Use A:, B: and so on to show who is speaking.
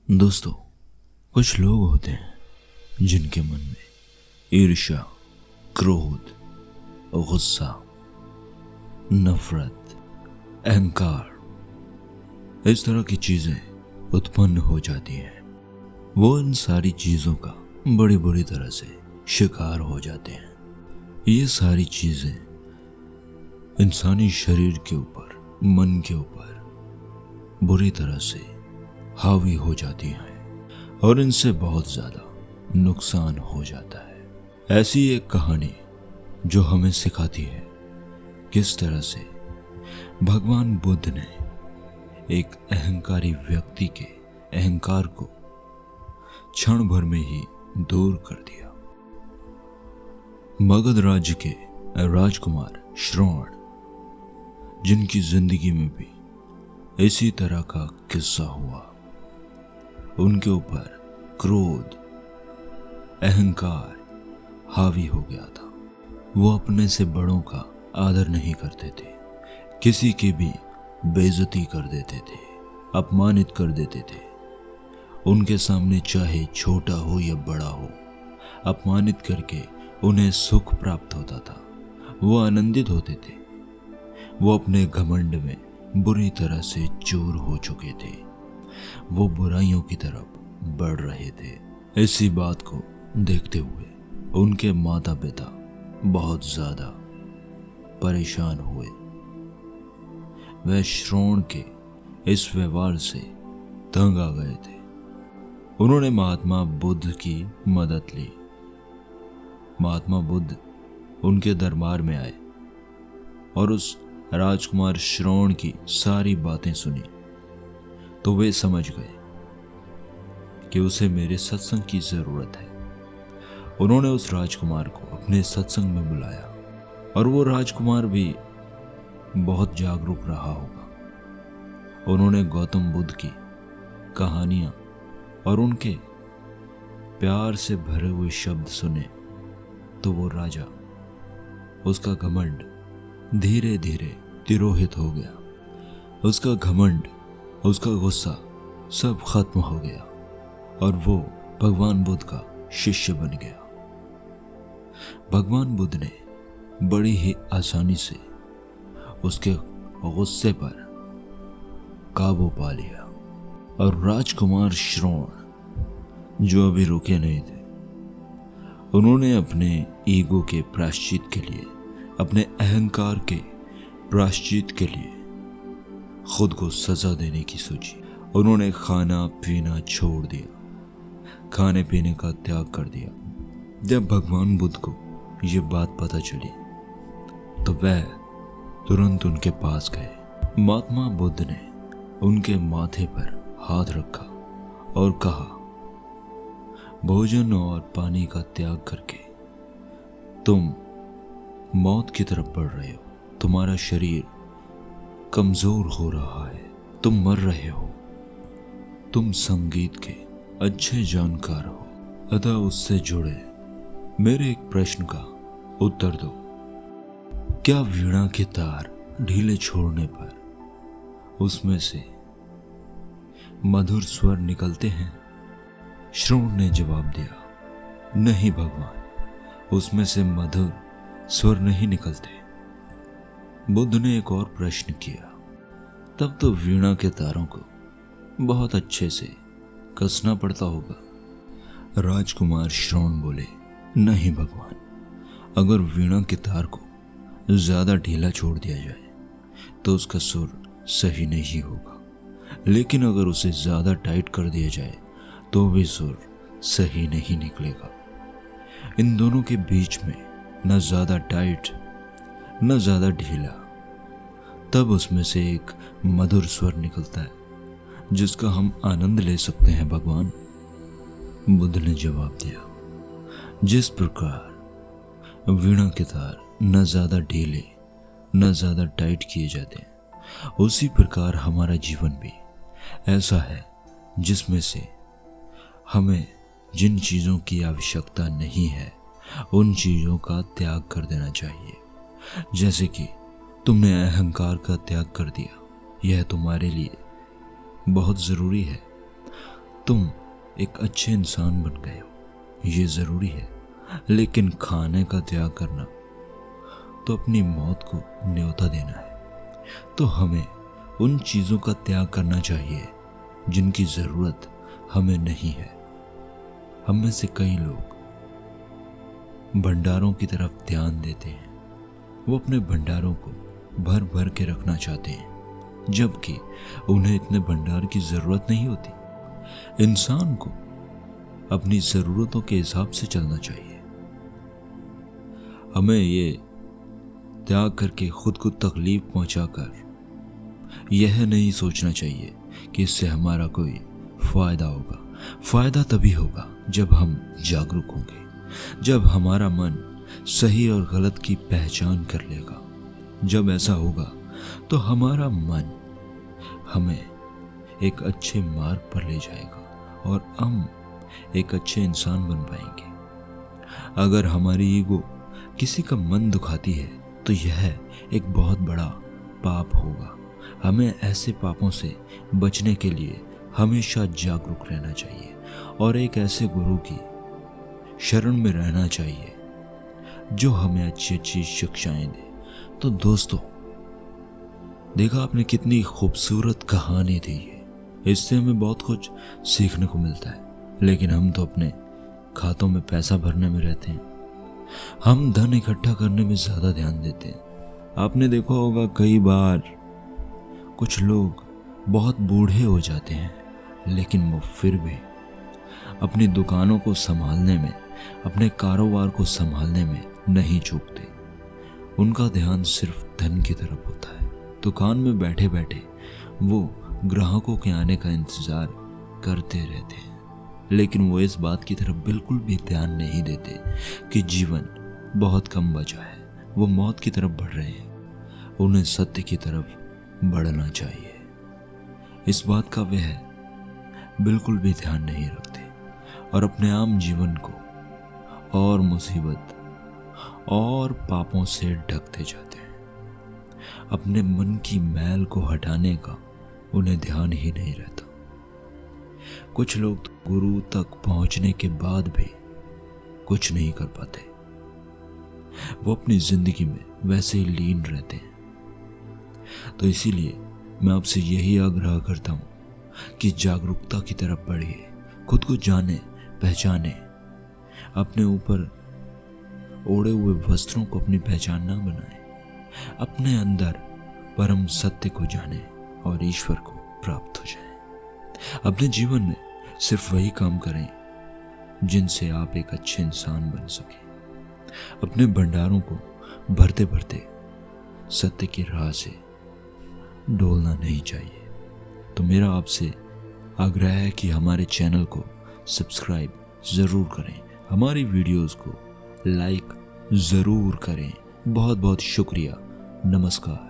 A: दोस्तों, कुछ लोग होते हैं जिनके मन में ईर्ष्या, क्रोध, गुस्सा, नफरत, अहंकार, इस तरह की चीजें उत्पन्न हो जाती हैं। वो इन सारी चीजों का बड़ी बुरी तरह से शिकार हो जाते हैं। ये सारी चीजें इंसानी शरीर के ऊपर, मन के ऊपर बुरी तरह से हावी हो जाती हैं और इनसे बहुत ज्यादा नुकसान हो जाता है। ऐसी एक कहानी जो हमें सिखाती है किस तरह से भगवान बुद्ध ने एक अहंकारी व्यक्ति के अहंकार को क्षण भर में ही दूर कर दिया। मगध राज्य के राजकुमार श्रवण, जिनकी जिंदगी में भी इसी तरह का किस्सा हुआ, उनके ऊपर क्रोध, अहंकार हावी हो गया था। वो अपने से बड़ों का आदर नहीं करते थे, किसी की भी बेइज्जती कर देते थे, अपमानित कर देते थे। उनके सामने चाहे छोटा हो या बड़ा हो, अपमानित करके उन्हें सुख प्राप्त होता था। वो आनंदित होते थे। वो अपने घमंड में बुरी तरह से चूर हो चुके थे। वो बुराइयों की तरफ बढ़ रहे थे। इसी बात को देखते हुए उनके माता पिता बहुत ज्यादा परेशान हुए। वह श्रवण के इस व्यवहार से तंग आ गए थे। उन्होंने महात्मा बुद्ध की मदद ली। महात्मा बुद्ध उनके दरबार में आए और उस राजकुमार श्रवण की सारी बातें सुनी तो वे समझ गए कि उसे मेरे सत्संग की जरूरत है। उन्होंने उस राजकुमार को अपने सत्संग में बुलाया और वो राजकुमार भी बहुत जागरूक रहा होगा। उन्होंने गौतम बुद्ध की कहानियां और उनके प्यार से भरे हुए शब्द सुने तो वो राजा, उसका घमंड धीरे धीरे तिरोहित हो गया। उसका घमंड, उसका गुस्सा सब खत्म हो गया और वो भगवान बुद्ध का शिष्य बन गया। भगवान बुद्ध ने बड़ी ही आसानी से उसके गुस्से पर काबू पा लिया और राजकुमार श्रवण, जो अभी रुके नहीं थे, उन्होंने अपने ईगो के प्रायश्चित के लिए, अपने अहंकार के प्रायश्चित के लिए खुद को सजा देने की सोची। उन्होंने खाना पीना छोड़ दिया, खाने पीने का त्याग कर दिया। जब भगवान बुद्ध को ये बात पता चली तो वह तुरंत उनके पास गए। महात्मा बुद्ध ने उनके माथे पर हाथ रखा और कहा, भोजन और पानी का त्याग करके तुम मौत की तरफ बढ़ रहे हो। तुम्हारा शरीर कमजोर हो रहा है, तुम मर रहे हो। तुम संगीत के अच्छे जानकार हो, अतः उससे जुड़े मेरे एक प्रश्न का उत्तर दो। क्या वीणा के तार ढीले छोड़ने पर उसमें से मधुर स्वर निकलते हैं? श्रवण ने जवाब दिया, नहीं भगवान, उसमें से मधुर स्वर नहीं निकलते। बुद्ध ने एक और प्रश्न किया, तब तो वीणा के तारों को बहुत अच्छे से कसना पड़ता होगा। राजकुमार श्रवण बोले, नहीं भगवान, अगर वीणा के तार को ज्यादा ढीला छोड़ दिया जाए तो उसका सुर सही नहीं होगा, लेकिन अगर उसे ज्यादा टाइट कर दिया जाए तो भी सुर सही नहीं निकलेगा। इन दोनों के बीच में न ज्यादा टाइट न ज्यादा ढीला, तब उसमें से एक मधुर स्वर निकलता है जिसका हम आनंद ले सकते हैं भगवान। बुद्ध ने जवाब दिया, जिस प्रकार वीणा के तार न ज्यादा ढीले न ज्यादा टाइट किए जाते हैं, उसी प्रकार हमारा जीवन भी ऐसा है जिसमें से हमें जिन चीजों की आवश्यकता नहीं है उन चीजों का त्याग कर देना चाहिए। जैसे कि तुमने अहंकार का त्याग कर दिया, यह तुम्हारे लिए बहुत जरूरी है। तुम एक अच्छे इंसान बन गए हो, ये ज़रूरी है। लेकिन खाने का त्याग करना तो अपनी मौत को न्योता देना है। तो हमें उन चीज़ों का त्याग करना चाहिए जिनकी ज़रूरत हमें नहीं है। हम में से कई लोग भंडारों की तरफ ध्यान देते हैं। वो अपने भंडारों को भर भर के रखना चाहते हैं, जबकि उन्हें इतने भंडार की ज़रूरत नहीं होती। इंसान को अपनी ज़रूरतों के हिसाब से चलना चाहिए। हमें ये त्याग करके खुद को तकलीफ पहुंचाकर यह नहीं सोचना चाहिए कि इससे हमारा कोई फ़ायदा होगा। फ़ायदा तभी होगा जब हम जागरूक होंगे, जब हमारा मन सही और गलत की पहचान कर लेगा। जब ऐसा होगा तो हमारा मन हमें एक अच्छे मार्ग पर ले जाएगा और हम एक अच्छे इंसान बन पाएंगे। अगर हमारी ईगो किसी का मन दुखाती है तो यह एक बहुत बड़ा पाप होगा। हमें ऐसे पापों से बचने के लिए हमेशा जागरूक रहना चाहिए और एक ऐसे गुरु की शरण में रहना चाहिए जो हमें अच्छी अच्छी शिक्षाएं दे। तो दोस्तों, देखा आपने कितनी खूबसूरत कहानी थी ये। इससे हमें बहुत कुछ सीखने को मिलता है, लेकिन हम तो अपने खातों में पैसा भरने में रहते हैं। हम धन इकट्ठा करने में ज़्यादा ध्यान देते हैं। आपने देखा होगा कई बार कुछ लोग बहुत बूढ़े हो जाते हैं, लेकिन वो फिर भी अपनी दुकानों को संभालने में, अपने कारोबार को संभालने में नहीं चूकते। उनका ध्यान सिर्फ धन की तरफ होता है। दुकान में बैठे बैठे वो ग्राहकों के आने का इंतज़ार करते रहते हैं, लेकिन वो इस बात की तरफ बिल्कुल भी ध्यान नहीं देते कि जीवन बहुत कम बचा है। वो मौत की तरफ बढ़ रहे हैं। उन्हें सत्य की तरफ बढ़ना चाहिए। इस बात का वह बिल्कुल भी ध्यान नहीं रखते और अपने आम जीवन को और मुसीबत और पापों से ढकते जाते हैं। अपने मन की मैल को हटाने का उन्हें ध्यान ही नहीं रहता। कुछ लोग तो गुरु तक पहुंचने के बाद भी कुछ नहीं कर पाते। वो अपनी जिंदगी में वैसे ही लीन रहते हैं। तो इसीलिए मैं आपसे यही आग्रह करता हूं कि जागरूकता की तरफ बढ़िए, खुद को जाने पहचाने, अपने ऊपर ओढ़े हुए वस्त्रों को अपनी पहचान ना बनाए, अपने अंदर परम सत्य को जाने और ईश्वर को प्राप्त हो जाए। अपने जीवन में सिर्फ वही काम करें जिनसे आप एक अच्छे इंसान बन सके। अपने भंडारों को भरते भरते सत्य की राह से डोलना नहीं चाहिए। तो मेरा आपसे आग्रह है कि हमारे चैनल को सब्सक्राइब ज़रूर करें, हमारी वीडियोस को लाइक ज़रूर करें। बहुत बहुत शुक्रिया। नमस्कार।